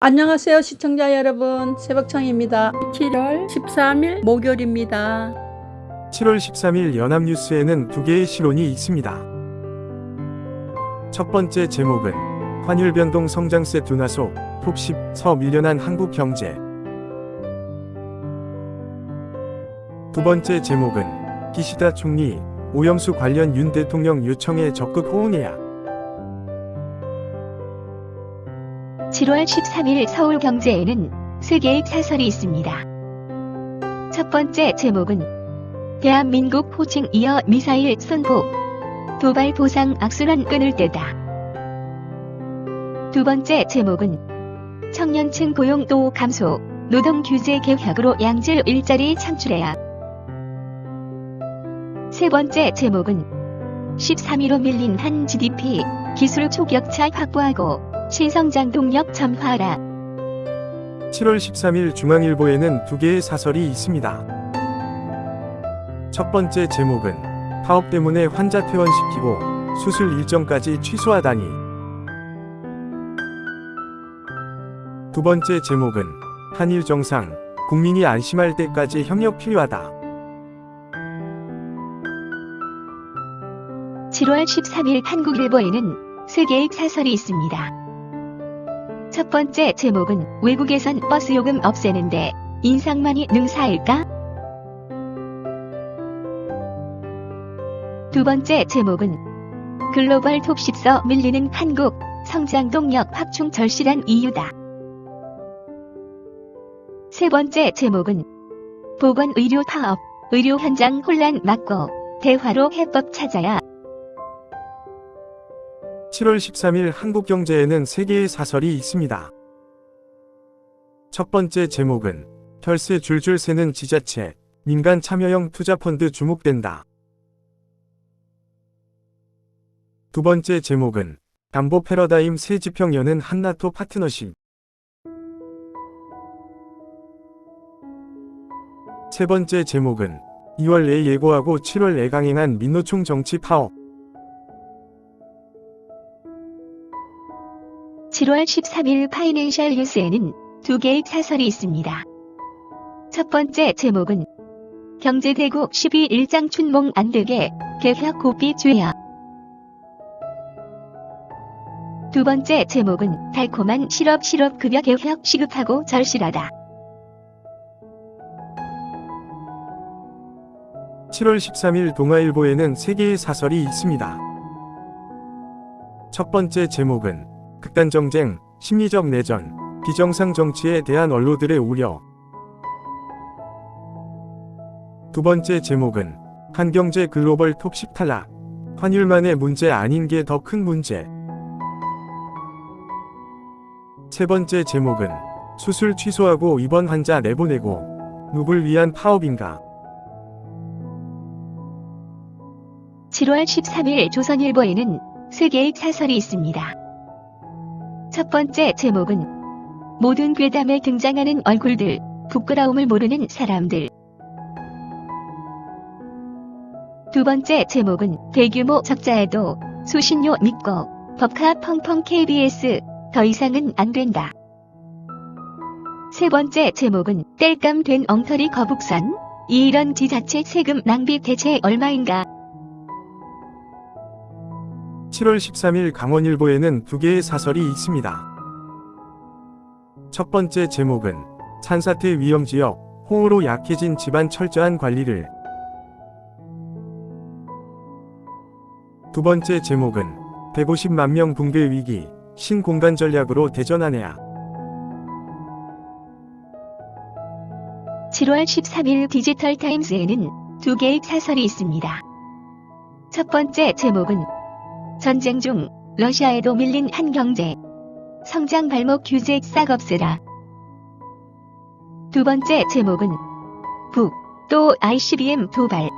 안녕하세요 시청자 여러분, 새벽청입니다. 7월 13일 목요일입니다. 7월 13일 연합뉴스에는 두 개의 실론이 있습니다. 첫 번째 제목은 환율 변동 성장세 둔화속 톱10서 밀려난 한국 경제. 두 번째 제목은 기시다 총리 오염수 관련 윤 대통령 요청에 적극 호응해야. 7월 13일 서울경제에는 세 개의 사설이 있습니다. 첫 번째 제목은 대한민국 호칭 이어 미사일 선포, 도발 보상 악순환 끊을 때다. 두 번째 제목은 청년층 고용도 감소, 노동 규제 개혁으로 양질 일자리 창출해야. 세 번째 제목은 13위로 밀린 한 GDP, 기술 초격차 확보하고 신성장 동력 점화하라. 7월 13일 중앙일보에는 두 개의 사설이 있습니다. 첫 번째 제목은 파업 때문에 환자 퇴원시키고 수술 일정까지 취소하다니. 두 번째 제목은 한일 정상, 국민이 안심할 때까지 협력 필요하다. 7월 13일 한국일보에는 세 개의 사설이 있습니다. 첫 번째 제목은 외국에선 버스 요금 없애는데 인상만이 능사일까? 두 번째 제목은 글로벌 톱10서 밀리는 한국, 성장 동력 확충 절실한 이유다. 세 번째 제목은 보건의료 파업, 의료 현장 혼란 막고 대화로 해법 찾아야. 7월 13일 한국경제에는 세 개의 사설이 있습니다. 첫 번째 제목은 혈세 줄줄 새는 지자체, 민간 참여형 투자펀드 주목된다. 두 번째 제목은 담보 패러다임 새 지평 여는 한나토 파트너십. 세 번째 제목은 2월 내 예고하고 7월 내 강행한 민노총 정치 파업. 7월 13일 파이낸셜 뉴스에는 두 개의 사설이 있습니다. 첫 번째 제목은 경제대국 12일장 춘몽 안되게 개혁 고삐 죄야. 두 번째 제목은 달콤한 실업급여 개혁 시급하고 절실하다. 7월 13일 동아일보에는 세 개의 사설이 있습니다. 첫 번째 제목은 극단정쟁, 심리적 내전, 비정상 정치에 대한 언론들의 우려. 두 번째 제목은 한경제 글로벌 톱10 탈락, 환율만의 문제 아닌 게 더 큰 문제. 세 번째 제목은 수술 취소하고 입원 환자 내보내고 누굴 위한 파업인가. 7월 13일 조선일보에는 세 개의 사설이 있습니다. 첫 번째 제목은 모든 괴담에 등장하는 얼굴들, 부끄러움을 모르는 사람들. 두 번째 제목은 대규모 적자에도 수신료 믿고 법카 펑펑 KBS 더 이상은 안 된다. 세 번째 제목은 땔감 된 엉터리 거북선, 이런 지자체 세금 낭비 대체 얼마인가. 7월 13일 강원일보에는 두 개의 사설이 있습니다. 첫 번째 제목은 산사태 위험지역, 호우로 약해진 집안 철저한 관리를. 두 번째 제목은 150만 명 붕괴 위기, 신공간 전략으로 대전하네야. 7월 13일 디지털타임스에는 두 개의 사설이 있습니다. 첫 번째 제목은 전쟁 중 러시아에도 밀린 한 경제, 성장 발목 규제 싹 없애라. 두 번째 제목은 북, 또 ICBM 도발,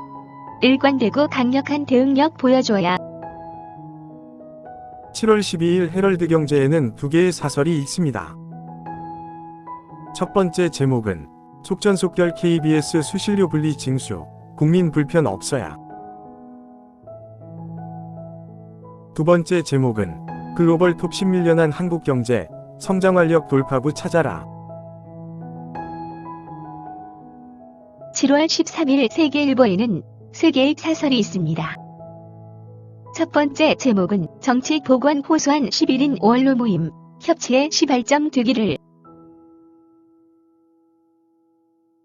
일관되고 강력한 대응력 보여줘야. 7월 12일 헤럴드 경제에는 두 개의 사설이 있습니다. 첫 번째 제목은 속전속결 KBS 수신료 분리 징수, 국민 불편 없어야. 두 번째 제목은 글로벌 톱10 밀려난 한국 경제, 성장활력 돌파구 찾아라. 7월 13일 세계일보에는 3개의 사설이 있습니다. 첫 번째 제목은 정치 복원 호소한 11인 원로 모임, 협치의 시발점 되기를.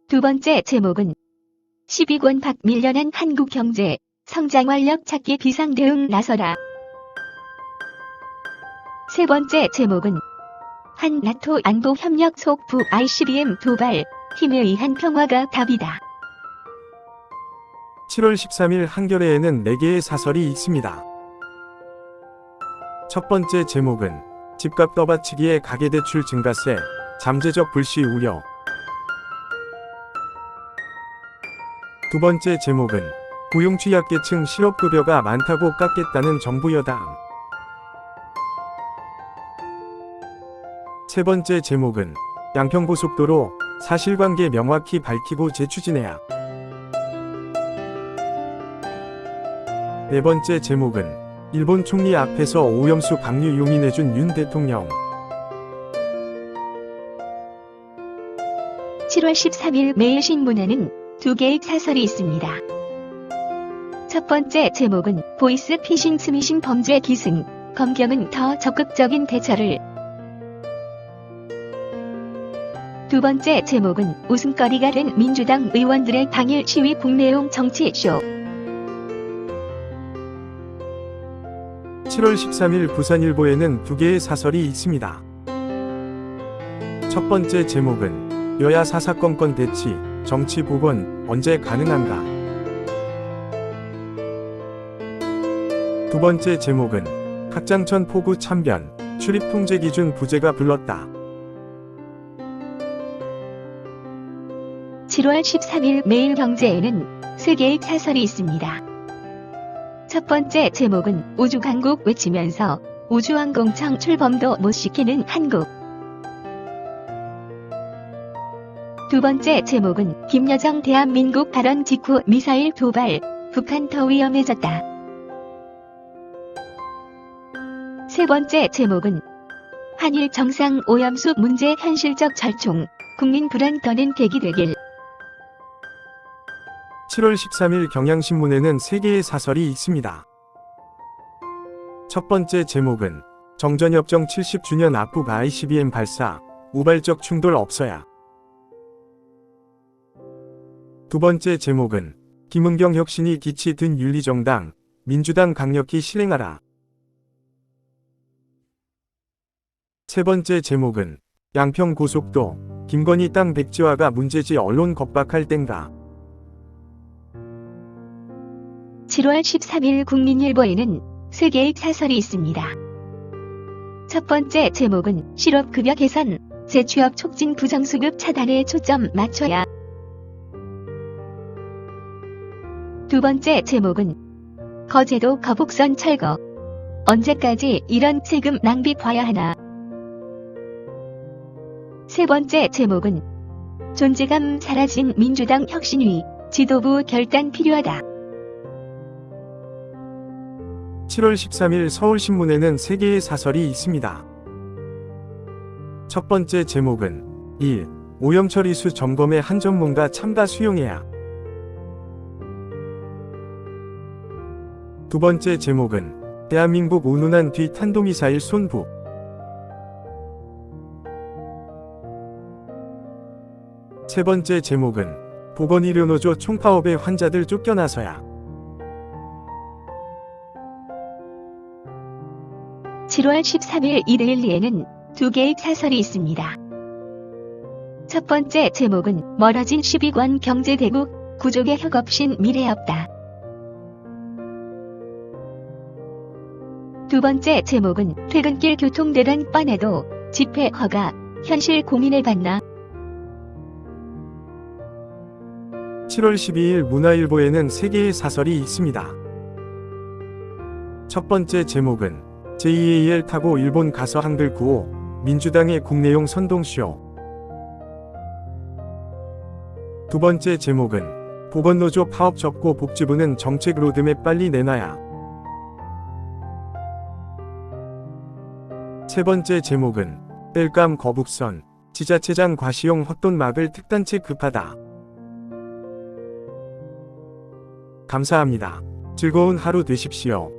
두 번째 제목은 12권 박 밀려난 한국 경제, 성장활력 찾기 비상대응 나서라. 세 번째 제목은 한 나토 안보협력 속부 ICBM 도발, 힘에 의한 평화가 답이다. 7월 13일 한겨레에는 4개의 사설이 있습니다. 첫 번째 제목은 집값 떠받치기에 가계대출 증가세, 잠재적 불씨 우려. 두 번째 제목은 고용취약계층 실업급여가 많다고 깎겠다는 정부 여당. 세 번째 제목은 양평고속도로 사실관계 명확히 밝히고 재추진해야. 네 번째 제목은 일본 총리 앞에서 오염수 방류 용인해준 윤 대통령. 7월 13일 매일신문에는 2개의 사설이 있습니다. 첫 번째 제목은 보이스 피싱 스미싱 범죄 기승, 검경은 더 적극적인 대처를. 두 번째 제목은 웃음거리가 된 민주당 의원들의 당일 시위 국내용 정치쇼. 7월 13일 부산일보에는 2개의 사설이 있습니다. 첫 번째 제목은 여야 사사건건 대치, 정치 복원 언제 가능한가. 두 번째 제목은 각장천 포구 참변, 출입 통제 기준 부재가 불렀다. 7월 13일 매일경제에는 3개의 사설이 있습니다. 첫 번째 제목은 우주강국 외치면서 우주항공청 출범도 못 시키는 한국. 두 번째 제목은 김여정 대한민국 발언 직후 미사일 도발, 북한 더 위험해졌다. 세 번째 제목은 한일 정상 오염수 문제 현실적 절충, 국민 불안 떠는 계기 되길. 7월 13일 경향신문에는 3개의 사설이 있습니다. 첫 번째 제목은 정전협정 70주년 앞북 ICBM 발사, 우발적 충돌 없어야. 두 번째 제목은 김은경 혁신이 기치 든 윤리정당, 민주당 강력히 실행하라. 세 번째 제목은 양평고속도, 김건희 땅 백지화가 문제지 언론 겁박할 땐가. 7월 13일 국민일보에는 3개의 사설이 있습니다. 첫 번째 제목은 실업급여 개선, 재취업 촉진 부정수급 차단에 초점 맞춰야. 두 번째 제목은 거제도 거북선 철거, 언제까지 이런 세금 낭비 봐야 하나. 세 번째 제목은 존재감 사라진 민주당 혁신위, 지도부 결단 필요하다. 7월 13일 서울신문에는 3개의 사설이 있습니다. 첫 번째 제목은 1. 오염처리수 점검에 한 전문가 참가 수용해야. 두 번째 제목은 대한민국 운운한 뒤 탄도미사일 손부. 세 번째 제목은 보건의료노조 총파업에 환자들 쫓겨나서야. 7월 13일 이데일리에는 2개의 사설이 있습니다. 첫 번째 제목은 멀어진 12권 경제대국, 구족의 혁 없인 미래 없다. 두 번째 제목은 퇴근길 교통대란 뻔해도 집회 허가, 현실 고민해봤나. 7월 12일 문화일보에는 3개의 사설이 있습니다. 첫 번째 제목은 JAL 타고 일본 가서 한글 구호, 민주당의 국내용 선동쇼. 두 번째 제목은 보건노조 파업 접고 복지부는 정책 로드맵 빨리 내놔야. 세 번째 제목은 땔감 거북선, 지자체장 과시용 헛돈막을 특단체 급하다. 감사합니다. 즐거운 하루 되십시오.